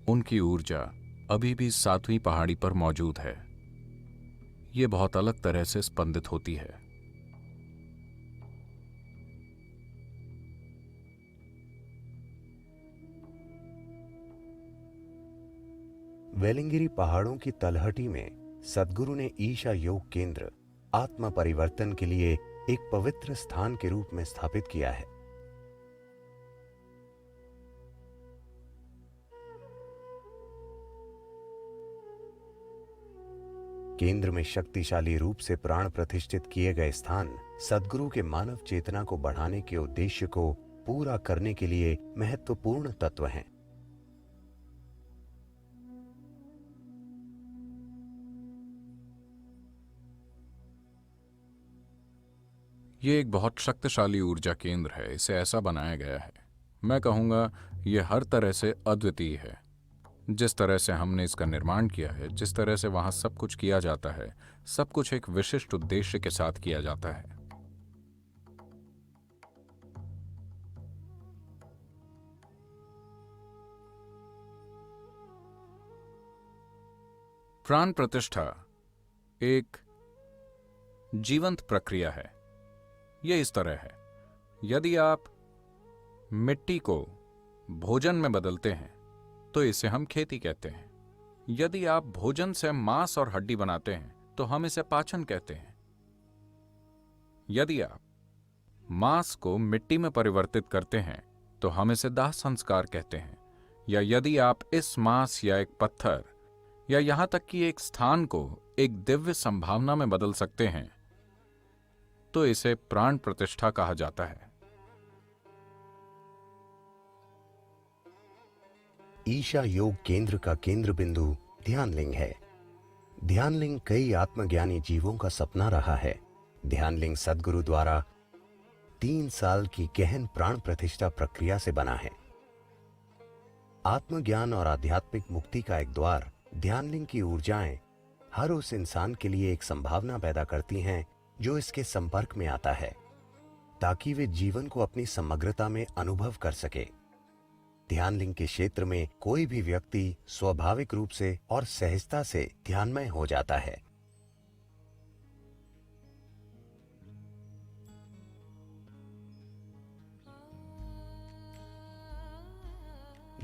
उनकी ऊर्जा अभी भी सातवीं पहाड़ी पर मौजूद है। ये बहुत अलग तरह से स्पंदित होती है। वेलिंगिरी पहाड़ों की तलहटी में सद्गुरु ने ईशा योग केंद्र आत्म परिवर्तन के लिए एक पवित्र स्थान के रूप में स्थापित किया है। केंद्र में शक्तिशाली रूप से प्राण प्रतिष्ठित किए गए स्थान सद्गुरु के मानव चेतना को बढ़ाने के उद्देश्य को पूरा करने के लिए महत्वपूर्ण तत्व हैं। ये एक बहुत शक्तिशाली ऊर्जा केंद्र है। इसे ऐसा बनाया गया है, मैं कहूँगा यह हर तरह से अद्वितीय है। जिस तरह से हमने इसका निर्माण किया है, जिस तरह से वहाँ सब कुछ किया जाता है, सब कुछ एक विशिष्ट उद्देश्य के साथ किया जाता है। प्राण प्रतिष्ठा एक जीवंत प्रक्रिया है। यह इस तरह है, यदि आप मिट्टी को भोजन में बदलते हैं तो इसे हम खेती कहते हैं। यदि आप भोजन से मांस और हड्डी बनाते हैं तो हम इसे पाचन कहते हैं। यदि आप मांस को मिट्टी में परिवर्तित करते हैं तो हम इसे दाह संस्कार कहते हैं। या यदि आप इस मांस या एक पत्थर या यहां तक कि एक स्थान को एक दिव्य संभावना में बदल सकते हैं तो इसे प्राण प्रतिष्ठा कहा जाता है। ईशा योग केंद्र का केंद्र बिंदु ध्यानलिंग है। ध्यानलिंग कई आत्मज्ञानी जीवों का सपना रहा है। ध्यानलिंग सद्गुरु द्वारा 3 साल की गहन प्राण प्रतिष्ठा प्रक्रिया से बना है। आत्मज्ञान और आध्यात्मिक मुक्ति का एक द्वार, ध्यानलिंग की ऊर्जाएं हर उस इंसान के लिए एक संभावना पैदा करती हैं जो इसके संपर्क में आता है, ताकि वे जीवन को अपनी समग्रता में अनुभव कर सके। ध्यानलिंग के क्षेत्र में कोई भी व्यक्ति स्वाभाविक रूप से और सहजता से ध्यानमय हो जाता है।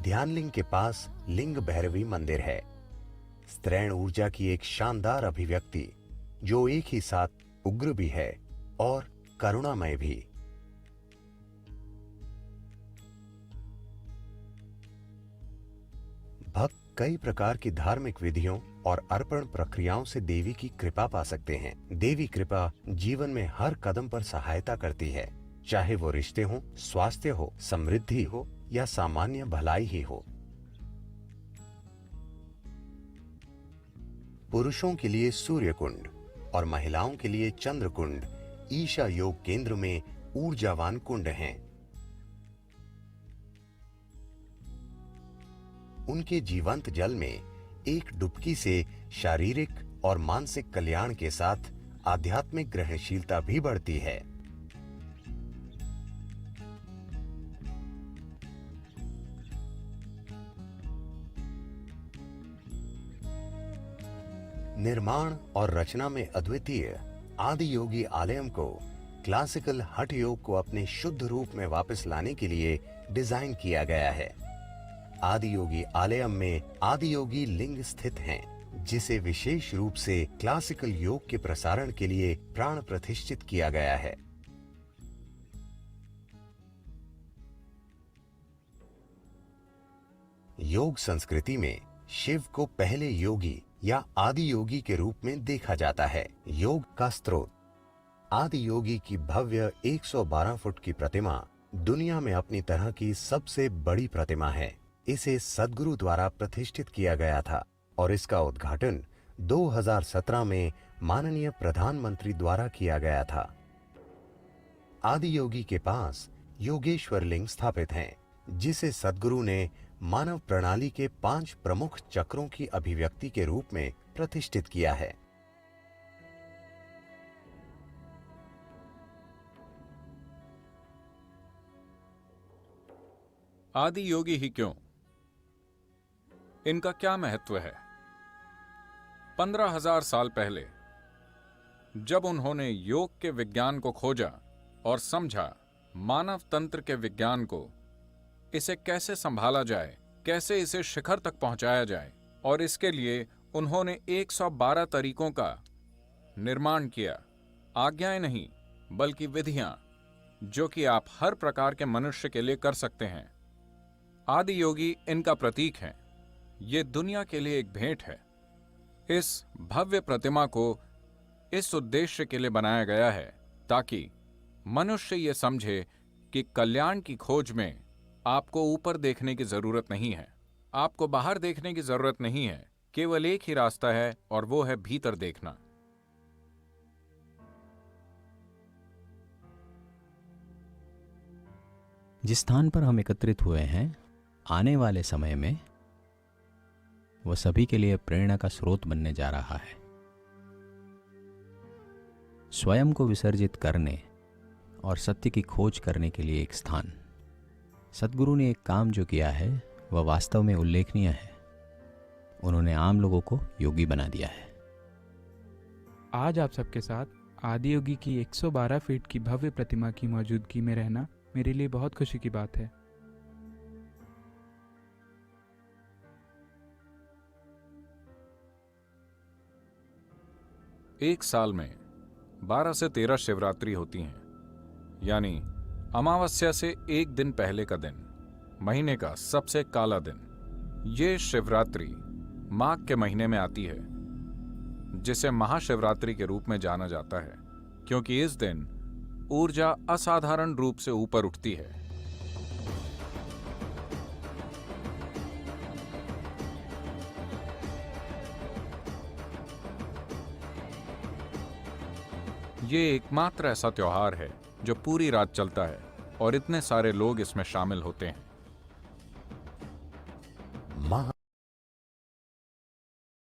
ध्यानलिंग के पास लिंग भैरवी मंदिर है, स्त्रैण ऊर्जा की एक शानदार अभिव्यक्ति जो एक ही साथ उग्र भी है और करुणामय भी। भक्त कई प्रकार की धार्मिक विधियों और अर्पण प्रक्रियाओं से देवी की कृपा पा सकते हैं। देवी कृपा जीवन में हर कदम पर सहायता करती है, चाहे वो रिश्ते हो, स्वास्थ्य हो, समृद्धि हो या सामान्य भलाई ही हो। पुरुषों के लिए सूर्य कुंड और महिलाओं के लिए चंद्र कुंड ईशा योग केंद्र में ऊर्जावान कुंड हैं। उनके जीवंत जल में एक डुबकी से शारीरिक और मानसिक कल्याण के साथ आध्यात्मिक ग्रहणशीलता भी बढ़ती है। निर्माण और रचना में अद्वितीय आदि योगी आलयम को क्लासिकल हठ योग को अपने शुद्ध रूप में वापस लाने के लिए डिजाइन किया गया है। आदि योगी आलयम में आदि योगी लिंग स्थित हैं, जिसे विशेष रूप से क्लासिकल योग के प्रसारण के लिए प्राण प्रतिष्ठित किया गया है। योग संस्कृति में शिव को पहले योगी या आदि योगी के रूप में देखा जाता है। योग का स्रोत आदि योगी की भव्य 112 फुट की प्रतिमा दुनिया में अपनी तरह की सबसे बड़ी प्रतिमा है। इसे सद्गुरु द्वारा प्रतिष्ठित किया गया था और इसका उद्घाटन 2017 में माननीय प्रधानमंत्री द्वारा किया गया था। आदि योगी के पास योगेश्वर लिंग स्थापित हैं, जिसे सद्गुरु ने मानव प्रणाली के 5 प्रमुख चक्रों की अभिव्यक्ति के रूप में प्रतिष्ठित किया है। आदि योगी ही क्यों? इनका क्या महत्व है? 15,000 साल पहले जब उन्होंने योग के विज्ञान को खोजा और समझा, मानव तंत्र के विज्ञान को, इसे कैसे संभाला जाए, कैसे इसे शिखर तक पहुंचाया जाए, और इसके लिए उन्होंने 112 तरीकों का निर्माण किया। आज्ञाएं नहीं बल्कि विधियां, जो कि आप हर प्रकार के मनुष्य के लिए कर सकते हैं। आदि योगी इनका प्रतीक हैं। ये दुनिया के लिए एक भेंट है। इस भव्य प्रतिमा को इस उद्देश्य के लिए बनाया गया है ताकि मनुष्य ये समझे कि कल्याण की खोज में आपको ऊपर देखने की जरूरत नहीं है, आपको बाहर देखने की जरूरत नहीं है। केवल एक ही रास्ता है और वो है भीतर देखना। जिस स्थान पर हम एकत्रित हुए हैं, आने वाले समय में वह सभी के लिए प्रेरणा का स्रोत बनने जा रहा है। स्वयं को विसर्जित करने और सत्य की खोज करने के लिए एक स्थान। सद्गुरु ने एक काम जो किया है वह वास्तव में उल्लेखनीय है। उन्होंने आम लोगों को योगी बना दिया है। आज आप सबके साथ आदियोगी की 112 फीट की भव्य प्रतिमा की मौजूदगी में रहना मेरे लिए बहुत खुशी की बात है। एक साल में 12 से 13 शिवरात्रि होती हैं, यानी अमावस्या से एक दिन पहले का दिन, महीने का सबसे काला दिन। ये शिवरात्रि माघ के महीने में आती है, जिसे महाशिवरात्रि के रूप में जाना जाता है, क्योंकि इस दिन ऊर्जा असाधारण रूप से ऊपर उठती है। ये एकमात्र ऐसा त्योहार है जो पूरी रात चलता है और इतने सारे लोग इसमें शामिल होते हैं। महा